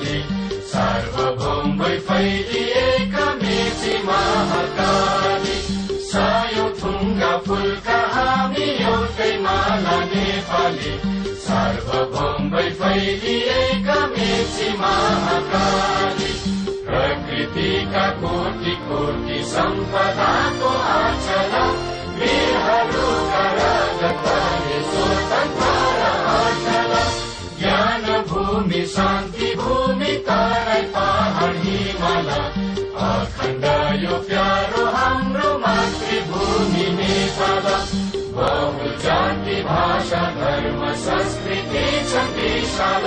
नेपाली सार्वभौम भई फैलिएका मेची महाकाली सयौं थुङ्गा फुलका हामी एउटै माला नेपाली सार्वभौम भई फैलिएका मेची महाकाली प्रकृतिका कोटि कोटि सम्पदाको आचला वीरहरूका रगतले स्वतन्त्र आचला ज्ञान भूमि शान्ति भूमि तराई पहाड हिमाल अखण्ड यो प्यारो हाम्रो मातृभूमि नेपाल बहु जाति भाषा धर्म संस्कृति छ विशाल